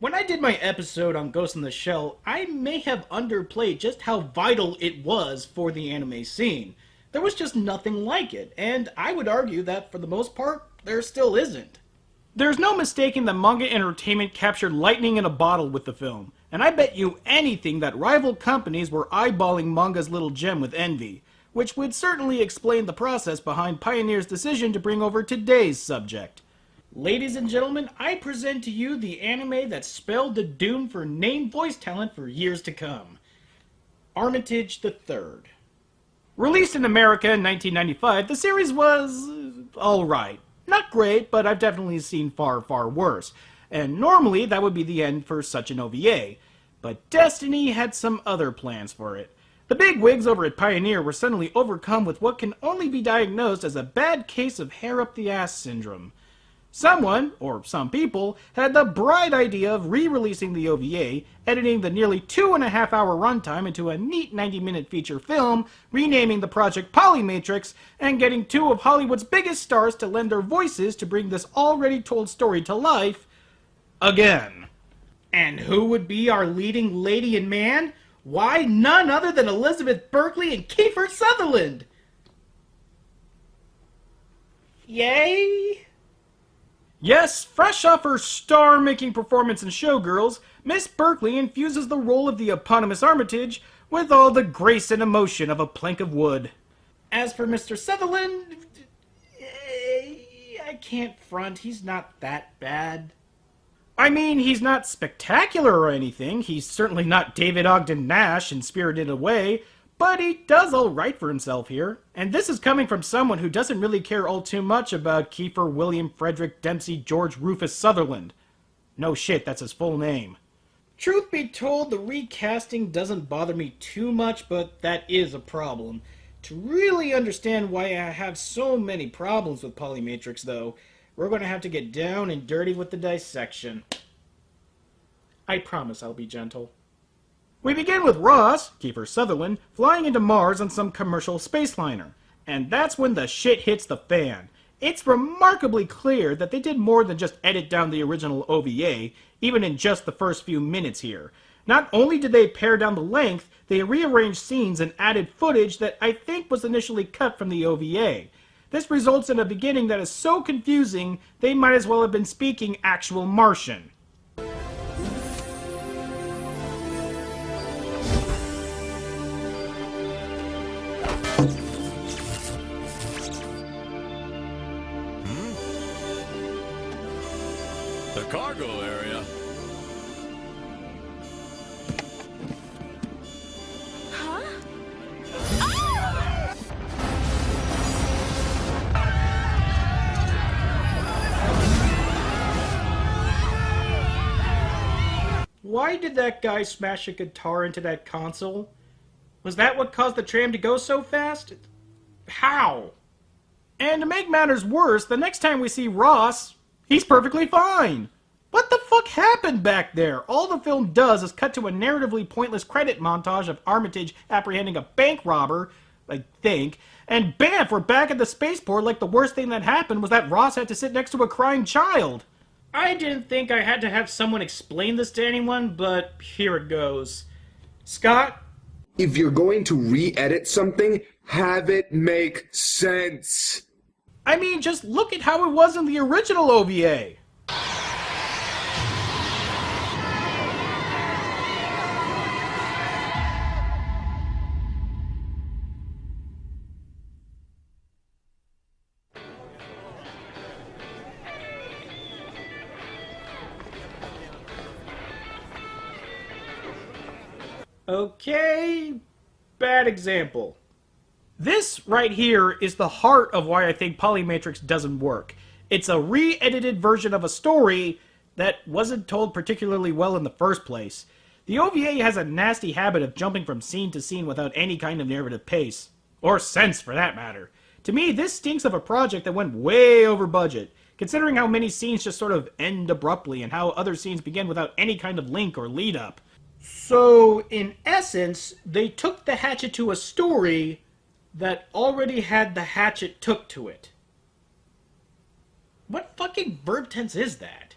When I did my episode on Ghost in the Shell, I may have underplayed just how vital it was for the anime scene. There was just nothing like it, and I would argue that for the most part, there still isn't. There's no mistaking that manga entertainment captured lightning in a bottle with the film, and I bet you anything that rival companies were eyeballing manga's little gem with envy, which would certainly explain the process behind Pioneer's decision to bring over today's subject. Ladies and gentlemen, I present to you the anime that spelled the doom for named voice talent for years to come. Armitage III. Released in America in 1995, the series was alright. Not great, but I've definitely seen far, far worse. And normally that would be the end for such an OVA. But Destiny had some other plans for it. The bigwigs over at Pioneer were suddenly overcome with what can only be diagnosed as a bad case of hair up the ass syndrome. Someone, or some people, had the bright idea of re-releasing the OVA, editing the nearly 2.5-hour runtime into a neat 90-minute feature film, renaming the project Polymatrix, and getting two of Hollywood's biggest stars to lend their voices to bring this already told story to life again. And who would be our leading lady and man? Why, none other than Elizabeth Berkley and Kiefer Sutherland! Yay! Yes, fresh off her star-making performance in Showgirls, Miss Berkley infuses the role of the eponymous Armitage with all the grace and emotion of a plank of wood. As for Mr. Sutherland, I can't front, he's not that bad. I mean, he's not spectacular or anything, he's certainly not David Ogden Nash in Spirited Away, but he does all right for himself here. And this is coming from someone who doesn't really care all too much about Kiefer William Frederick Dempsey George Rufus Sutherland. No shit, that's his full name. Truth be told, the recasting doesn't bother me too much, but that is a problem. To really understand why I have so many problems with Polymatrix, though, we're going to have to get down and dirty with the dissection. I promise I'll be gentle. We begin with Ross, Kiefer Sutherland, flying into Mars on some commercial spaceliner. And that's when the shit hits the fan. It's remarkably clear that they did more than just edit down the original OVA, even in just the first few minutes here. Not only did they pare down the length, they rearranged scenes and added footage that I think was initially cut from the OVA. This results in a beginning that is so confusing, they might as well have been speaking actual Martian. The cargo area. Huh? Why did that guy smash a guitar into that console? Was that what caused the tram to go so fast? How? And to make matters worse, the next time we see Ross, he's perfectly fine. What the fuck happened back there? All the film does is cut to a narratively pointless credit montage of Armitage apprehending a bank robber, I think, and bam, we're back at the spaceport like the worst thing that happened was that Ross had to sit next to a crying child. I didn't think I had to have someone explain this to anyone, but here it goes. Scott? If you're going to re-edit something, have it make sense. I mean, just look at how it was in the original OVA. Okay, bad example. This right here is the heart of why I think Polymatrix doesn't work. It's a re-edited version of a story that wasn't told particularly well in the first place. The OVA has a nasty habit of jumping from scene to scene without any kind of narrative pace. Or sense, for that matter. To me, this stinks of a project that went way over budget, considering how many scenes just sort of end abruptly and how other scenes begin without any kind of link or lead-up. So, in essence, they took the hatchet to a story that already had the hatchet took to it. What fucking verb tense is that?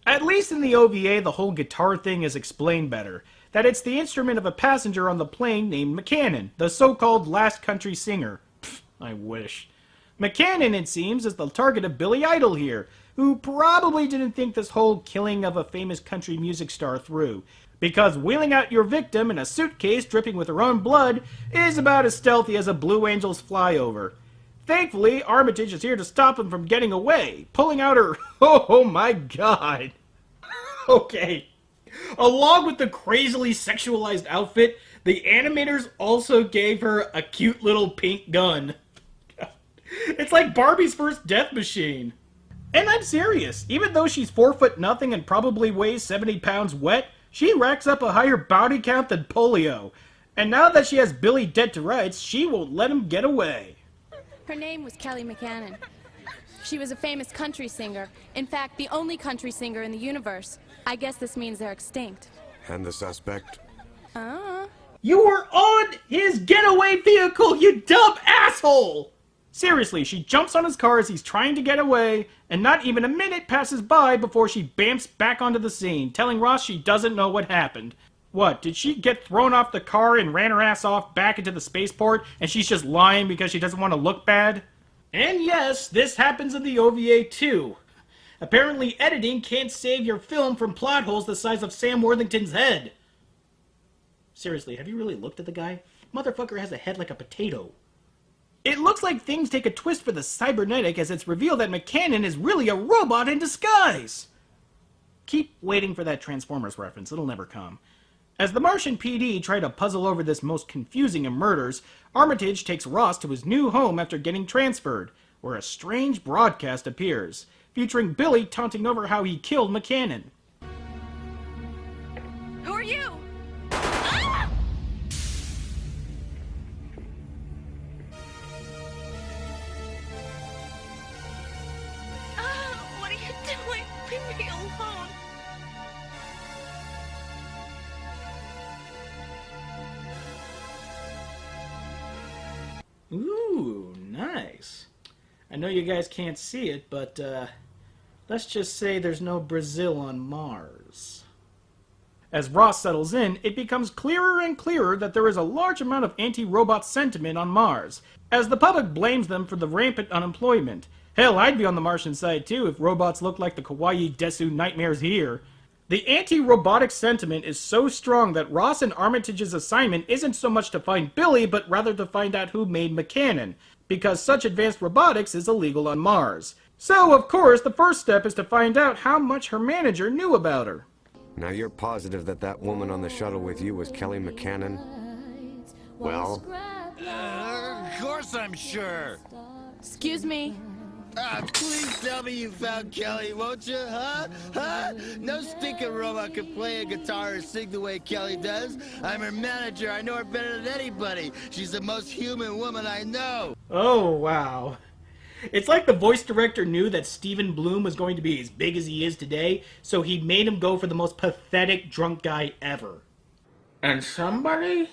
At least in the OVA, the whole guitar thing is explained better. That it's the instrument of a passenger on the plane named McCannon, the so-called last country singer. Pfft, I wish. McCannon, it seems, is the target of Billy Idol here, who probably didn't think this whole killing of a famous country music star through, because wheeling out your victim in a suitcase dripping with her own blood is about as stealthy as a Blue Angels flyover. Thankfully, Armitage is here to stop him from getting away, pulling out her... Oh my god. Okay. Along with the crazily sexualized outfit, the animators also gave her a cute little pink gun. It's like Barbie's first death machine. And I'm serious. Even though she's 4'0" and probably weighs 70 pounds wet, she racks up a higher body count than polio. And now that she has Billy dead to rights, she won't let him get away. Her name was Kelly McCannon. She was a famous country singer. In fact, the only country singer in the universe. I guess this means they're extinct. And the suspect? You were on his getaway vehicle, you dumb asshole! Seriously, she jumps on his car as he's trying to get away, and not even a minute passes by before she bamps back onto the scene, telling Ross she doesn't know what happened. What, did she get thrown off the car and ran her ass off back into the spaceport, and she's just lying because she doesn't want to look bad? And yes, this happens in the OVA too. Apparently editing can't save your film from plot holes the size of Sam Worthington's head. Seriously, have you really looked at the guy? Motherfucker has a head like a potato. It looks like things take a twist for the cybernetic as it's revealed that McCannon is really a robot in disguise. Keep waiting for that Transformers reference, it'll never come. As the Martian PD try to puzzle over this most confusing of murders, Armitage takes Ross to his new home after getting transferred, where a strange broadcast appears, featuring Billy taunting over how he killed McCannon. Who are you? What are you doing? Leave me alone. Ooh, nice. I know you guys can't see it, but let's just say there's no Brazil on Mars. As Ross settles in, it becomes clearer and clearer that there is a large amount of anti-robot sentiment on Mars, as the public blames them for the rampant unemployment. Hell, I'd be on the Martian side too if robots looked like the kawaii Desu nightmares here. The anti-robotic sentiment is so strong that Ross and Armitage's assignment isn't so much to find Billy, but rather to find out who made McCannon, because such advanced robotics is illegal on Mars. So, of course, the first step is to find out how much her manager knew about her. Now you're positive that that woman on the shuttle with you was Kelly McCannon? Well? Of course I'm sure. Excuse me. Please tell me you found Kelly, won't you, huh? No stinking robot can play a guitar or sing the way Kelly does. I'm her manager. I know her better than anybody. She's the most human woman I know. Oh, wow. It's like the voice director knew that Stephen Bloom was going to be as big as he is today, so he made him go for the most pathetic drunk guy ever. And somebody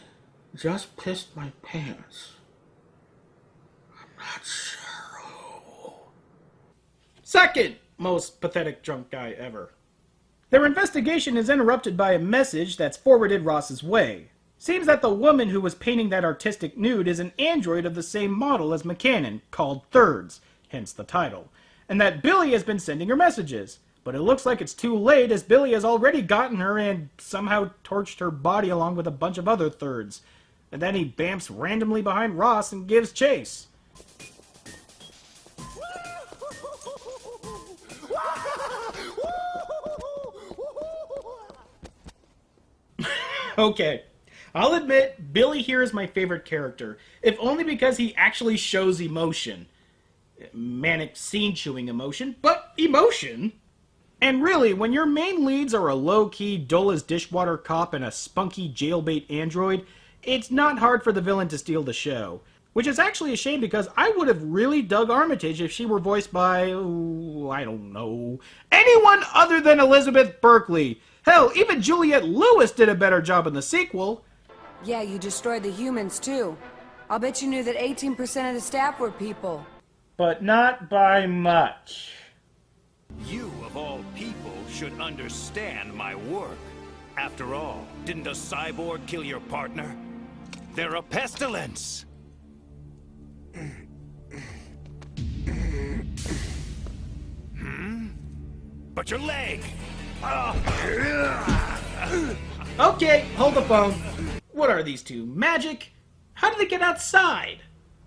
just pissed my pants. I'm not sure who. Second most pathetic drunk guy ever. Their investigation is interrupted by a message that's forwarded Ross's way. Seems that the woman who was painting that artistic nude is an android of the same model as McCannon, called Thirds, hence the title, and that Billy has been sending her messages. But it looks like it's too late, as Billy has already gotten her and somehow torched her body along with a bunch of other Thirds. And then he bamps randomly behind Ross and gives chase. Okay. I'll admit, Billy here is my favorite character, if only because he actually shows emotion. Manic scene-chewing emotion, but emotion! And really, when your main leads are a low-key, dull-as-dishwater cop and a spunky jailbait android, it's not hard for the villain to steal the show. Which is actually a shame because I would have really dug Armitage if she were voiced by, I don't know, anyone other than Elizabeth Berkley. Hell, even Juliette Lewis did a better job in the sequel. Yeah, you destroyed the humans, too. I'll bet you knew that 18% of the staff were people. But not by much. You, of all people, should understand my work. After all, didn't a cyborg kill your partner? They're a pestilence! But your leg! Okay, hold the phone. What are these two, magic? How did they get outside?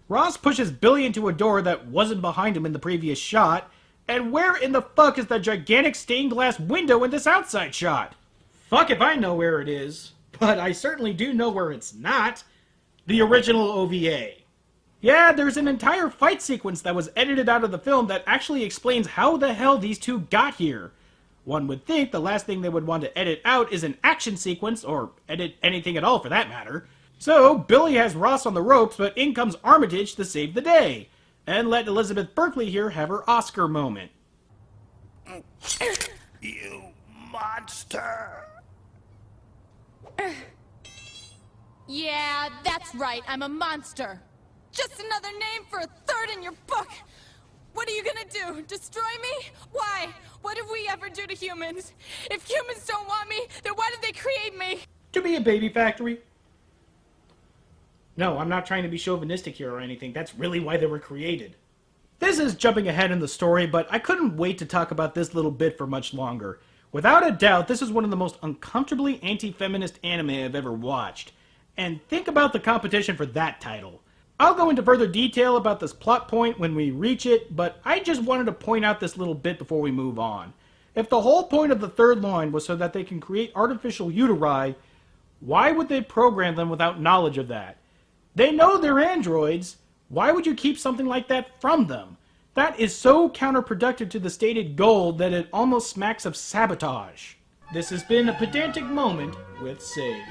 Ross pushes Billy into a door that wasn't behind him in the previous shot, and where in the fuck is the gigantic stained glass window in this outside shot? Fuck if I know where it is, but I certainly do know where it's not. The original OVA. Yeah, there's an entire fight sequence that was edited out of the film that actually explains how the hell these two got here. One would think the last thing they would want to edit out is an action sequence, or edit anything at all for that matter. So, Billy has Ross on the ropes, but in comes Armitage to save the day, and let Elizabeth Berkley here have her Oscar moment. You monster! Yeah, that's right, I'm a monster. Just another name for a third in your book. What are you gonna do? Destroy me? Why? What did we ever do to humans? If humans don't want me, then why did they create me? To be a baby factory. No, I'm not trying to be chauvinistic here or anything. That's really why they were created. This is jumping ahead in the story, but I couldn't wait to talk about this little bit for much longer. Without a doubt, this is one of the most uncomfortably anti-feminist anime I've ever watched. And think about the competition for that title. I'll go into further detail about this plot point when we reach it, but I just wanted to point out this little bit before we move on. If the whole point of the third line was so that they can create artificial uteri, why would they program them without knowledge of that? They know they're androids. Why would you keep something like that from them? That is so counterproductive to the stated goal that it almost smacks of sabotage. This has been a pedantic moment with Sage.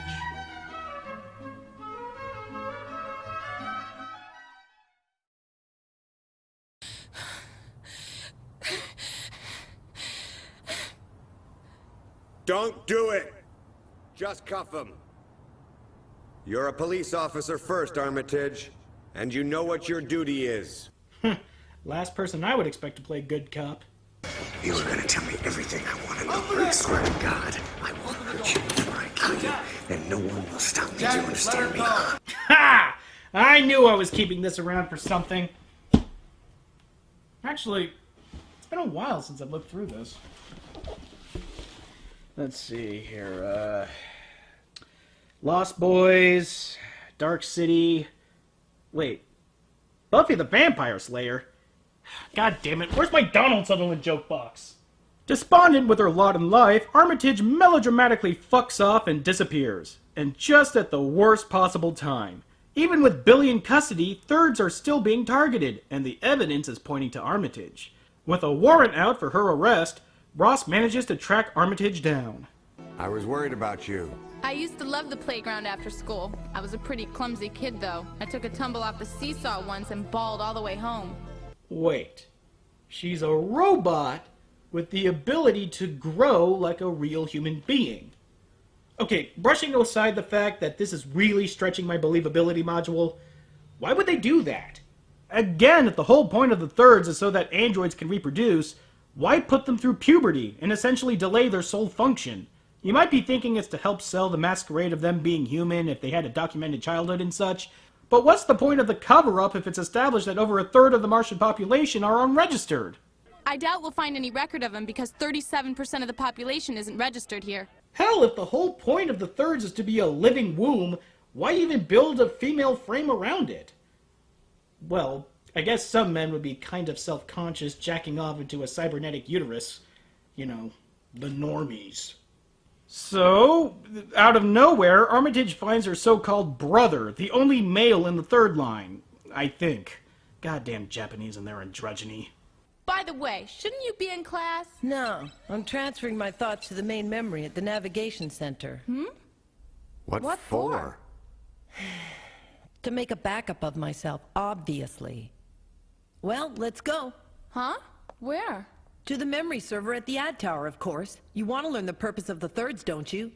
Don't do it! Just cuff him. You're a police officer first, Armitage, and you know what your duty is. Last person I would expect to play good cop. You were gonna tell me everything I want to know. I swear to God, I will hurt you before I kill you, and no one will stop me. Do you understand me? Ha! I knew I was keeping this around for something. Actually, it's been a while since I've looked through this. Let's see here, Lost Boys, Dark City, wait, Buffy the Vampire Slayer? God damn it, where's my Donald Sutherland joke box? Despondent with her lot in life, Armitage melodramatically fucks off and disappears. And just at the worst possible time. Even with Billy in custody, thirds are still being targeted, and the evidence is pointing to Armitage. With a warrant out for her arrest, Ross manages to track Armitage down. I was worried about you. I used to love the playground after school. I was a pretty clumsy kid, though. I took a tumble off the seesaw once and bawled all the way home. Wait, she's a robot with the ability to grow like a real human being. Okay, brushing aside the fact that this is really stretching my believability module, why would they do that? Again, if the whole point of the thirds is so that androids can reproduce, why put them through puberty and essentially delay their sole function? You might be thinking it's to help sell the masquerade of them being human if they had a documented childhood and such, but what's the point of the cover-up if it's established that over a third of the Martian population are unregistered? I doubt we'll find any record of them because 37% of the population isn't registered here. Hell, if the whole point of the thirds is to be a living womb, why even build a female frame around it? Well, I guess some men would be kind of self-conscious jacking off into a cybernetic uterus. You know, the normies. So, out of nowhere, Armitage finds her so-called brother, the only male in the third line, I think. Goddamn Japanese and their androgyny. By the way, shouldn't you be in class? No, I'm transferring my thoughts to the main memory at the navigation center. What for? To make a backup of myself, obviously. Well, let's go. Huh? Where? To the memory server at the ad tower, of course. You want to learn the purpose of the thirds, don't you?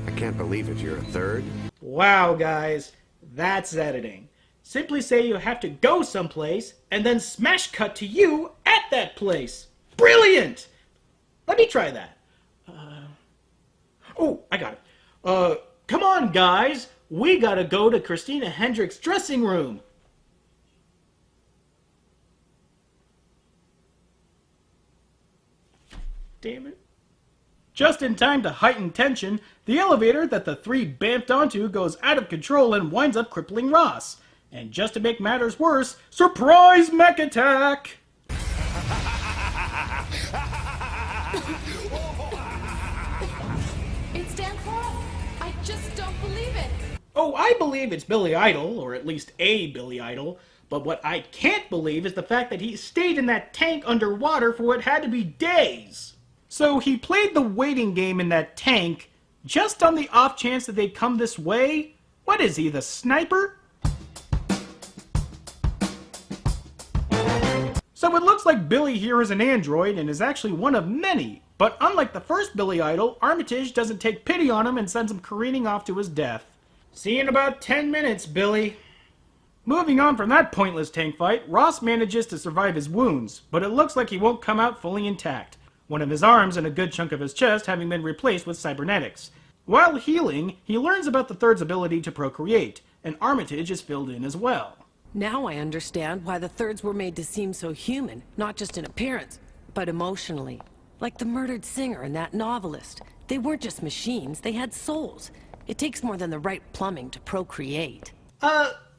I can't believe it, you're a third? Wow, guys, that's editing. Simply say you have to go someplace, and then smash cut to you at that place. Brilliant! Let me try that. Oh, I got it. Come on, guys. We gotta go to Christina Hendricks' dressing room. Damn it. Just in time to heighten tension, the elevator that the three bamfed onto goes out of control and winds up crippling Ross. And just to make matters worse, surprise mech attack! It's Dan Claude. I just don't believe it. Oh, I believe it's Billy Idol, or at least a Billy Idol, but what I can't believe is the fact that he stayed in that tank underwater for what had to be days. So he played the waiting game in that tank just on the off chance that they'd come this way? What is he, the sniper? So it looks like Billy here is an android and is actually one of many, but unlike the first Billy Idol, Armitage doesn't take pity on him and sends him careening off to his death. See you in about 10 minutes, Billy. Moving on from that pointless tank fight, Ross manages to survive his wounds, but it looks like he won't come out fully intact, one of his arms and a good chunk of his chest having been replaced with cybernetics. While healing, he learns about the Third's ability to procreate, and Armitage is filled in as well. Now I understand why the Thirds were made to seem so human, not just in appearance, but emotionally. Like the murdered singer and that novelist. They weren't just machines, they had souls. It takes more than the right plumbing to procreate.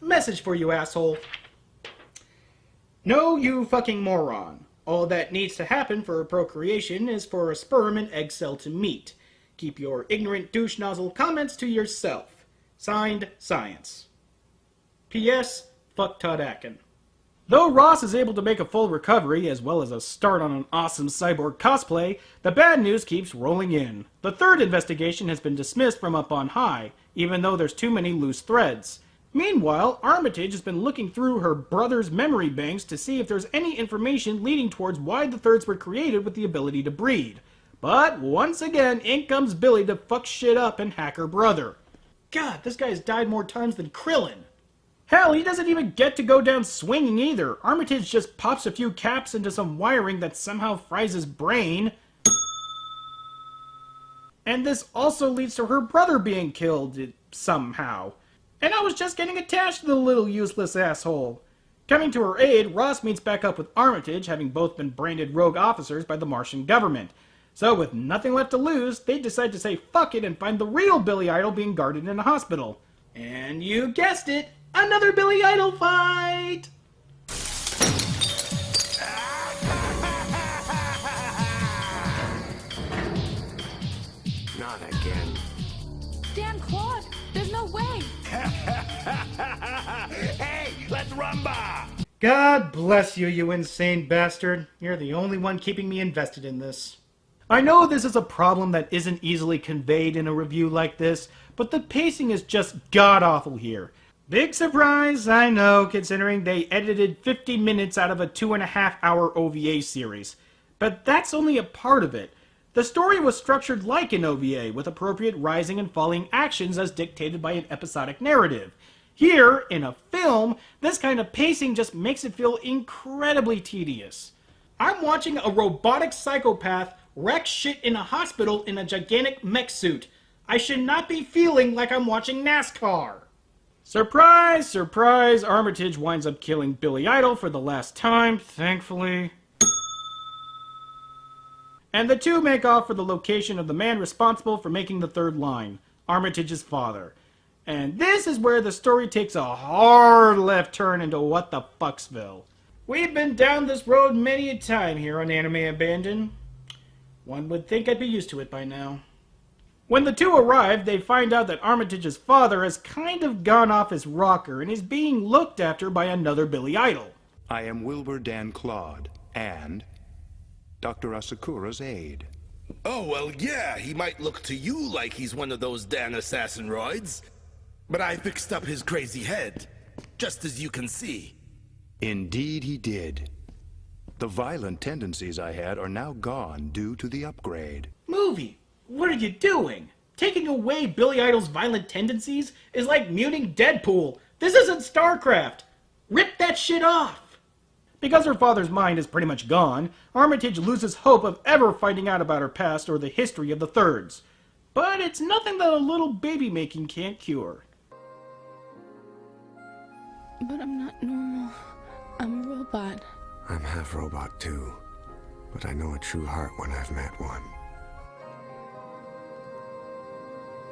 Message for you, asshole. No, you fucking moron. All that needs to happen for procreation is for a sperm and egg cell to meet. Keep your ignorant douche nozzle comments to yourself. Signed, Science. P.S. Fuck Todd Atkin. Though Ross is able to make a full recovery, as well as a start on an awesome cyborg cosplay, the bad news keeps rolling in. The third investigation has been dismissed from up on high, even though there's too many loose threads. Meanwhile, Armitage has been looking through her brother's memory banks to see if there's any information leading towards why the Thirds were created with the ability to breed. But once again, in comes Billy to fuck shit up and hack her brother. God, this guy's died more times than Krillin. Hell, he doesn't even get to go down swinging either. Armitage just pops a few caps into some wiring that somehow fries his brain. And this also leads to her brother being killed, somehow. And I was just getting attached to the little useless asshole. Coming to her aid, Ross meets back up with Armitage, having both been branded rogue officers by the Martian government. So with nothing left to lose, they decide to say fuck it and find the real Billy Idol being guarded in a hospital. And you guessed it, another Billy Idol fight! Not again. Dan Claude, there's no way. Hey, let's rumba! God bless you, you insane bastard. You're the only one keeping me invested in this. I know this is a problem that isn't easily conveyed in a review like this, but the pacing is just god-awful here. Big surprise, I know, considering they edited 50 minutes out of a 2.5-hour OVA series. But that's only a part of it. The story was structured like an OVA, with appropriate rising and falling actions as dictated by an episodic narrative. Here, in a film, this kind of pacing just makes it feel incredibly tedious. I'm watching a robotic psychopath wreck shit in a hospital in a gigantic mech suit. I should not be feeling like I'm watching NASCAR. Surprise, surprise, Armitage winds up killing Billy Idol for the last time, thankfully. And the two make off for the location of the man responsible for making the third line, Armitage's father. And this is where the story takes a hard left turn into what the fucksville. We've been down this road many a time here on Anime Abandoned. One would think I'd be used to it by now. When the two arrive, they find out that Armitage's father has kind of gone off his rocker and is being looked after by another Billy Idol. I am Wilbur Dan Claude, and Dr. Asakura's aide. Oh, well, yeah, he might look to you like he's one of those Dan assassin-roids. But I fixed up his crazy head, just as you can see. Indeed he did. The violent tendencies I had are now gone due to the upgrade. Movie, what are you doing? Taking away Billy Idol's violent tendencies is like muting Deadpool. This isn't StarCraft. Rip that shit off. Because her father's mind is pretty much gone, Armitage loses hope of ever finding out about her past or the history of the Thirds. But it's nothing that a little baby making can't cure. But I'm not normal. I'm a robot. I'm half robot too, but I know a true heart when I've met one.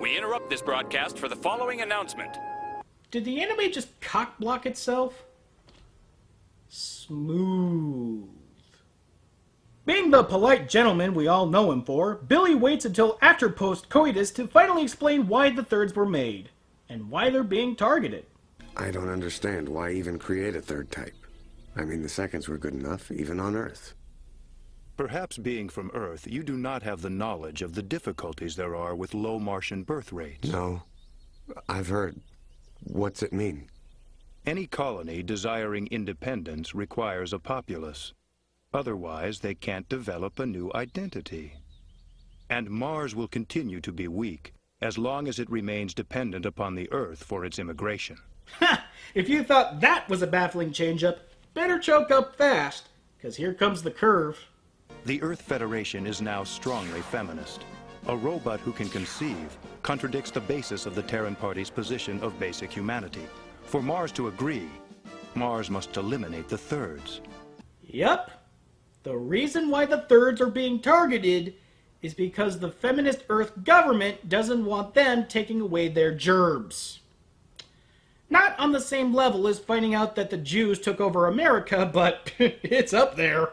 We interrupt this broadcast for the following announcement. Did the anime just cock-block itself? Smooth. Being the polite gentleman we all know him for, Billy waits until after post-coitus to finally explain why the Thirds were made, and why they're being targeted. I don't understand why even create a third type. I mean, the seconds were good enough, even on Earth. Perhaps being from Earth, you do not have the knowledge of the difficulties there are with low Martian birth rates. No. I've heard. What's it mean? Any colony desiring independence requires a populace. Otherwise, they can't develop a new identity. And Mars will continue to be weak, as long as it remains dependent upon the Earth for its immigration. Ha! If you thought that was a baffling change-up, better choke up fast, because here comes the curve. The Earth Federation is now strongly feminist. A robot who can conceive contradicts the basis of the Terran Party's position of basic humanity. For Mars to agree, Mars must eliminate the Thirds. Yep. The reason why the Thirds are being targeted is because the feminist Earth government doesn't want them taking away their gerbs. Not on the same level as finding out that the Jews took over America, but it's up there.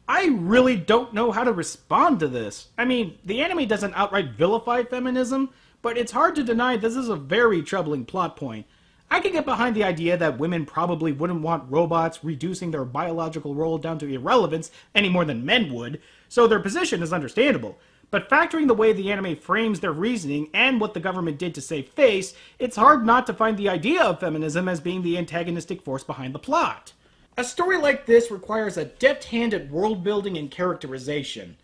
I really don't know how to respond to this. I mean, the anime doesn't outright vilify feminism, but it's hard to deny this is a very troubling plot point. I can get behind the idea that women probably wouldn't want robots reducing their biological role down to irrelevance any more than men would, so their position is understandable. But factoring the way the anime frames their reasoning and what the government did to save face, it's hard not to find the idea of feminism as being the antagonistic force behind the plot. A story like this requires a deft hand at world building and characterization.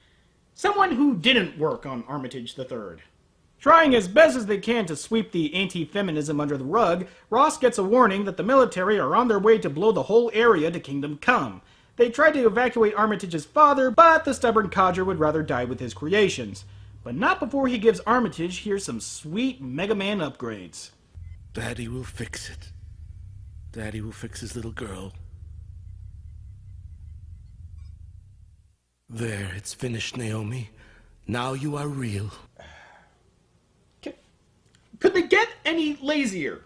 Someone who didn't work on Armitage III. Trying as best as they can to sweep the anti-feminism under the rug, Ross gets a warning that the military are on their way to blow the whole area to Kingdom Come. They tried to evacuate Armitage's father, but the stubborn codger would rather die with his creations. But not before he gives Armitage here some sweet Mega Man upgrades. Daddy will fix it. Daddy will fix his little girl. There, it's finished, Naomi. Now you are real. Could they get any lazier?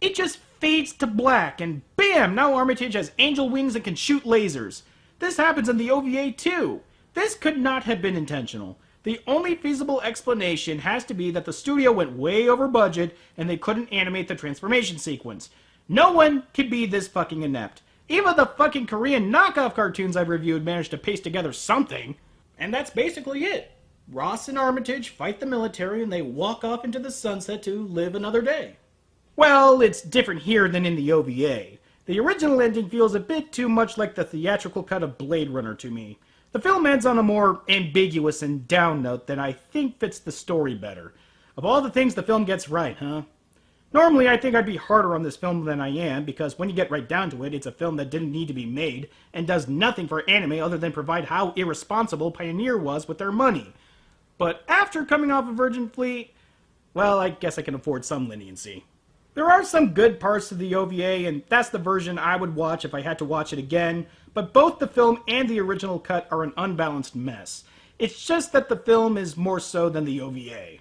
It just fades to black, and bam! Now Armitage has angel wings and can shoot lasers. This happens in the OVA too. This could not have been intentional. The only feasible explanation has to be that the studio went way over budget and they couldn't animate the transformation sequence. No one could be this fucking inept. Even the fucking Korean knockoff cartoons I've reviewed managed to paste together something. And that's basically it. Ross and Armitage fight the military and they walk off into the sunset to live another day. Well, it's different here than in the OVA. The original ending feels a bit too much like the theatrical cut of Blade Runner to me. The film ends on a more ambiguous and down note that I think fits the story better. Of all the things the film gets right, huh? Normally I think I'd be harder on this film than I am, because when you get right down to it, it's a film that didn't need to be made, and does nothing for anime other than provide how irresponsible Pioneer was with their money. But after coming off of Virgin Fleet, well, I guess I can afford some leniency. There are some good parts to the OVA, and that's the version I would watch if I had to watch it again, but both the film and the original cut are an unbalanced mess. It's just that the film is more so than the OVA.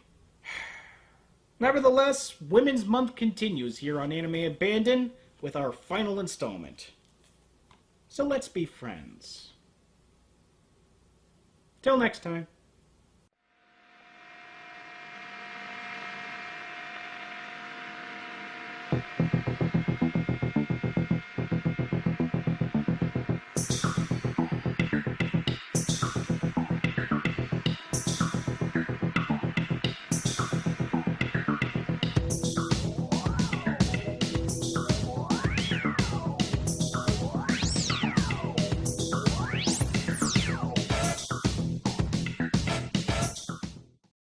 Nevertheless, Women's Month continues here on Anime Abandoned with our final installment. So let's be friends. Till next time. You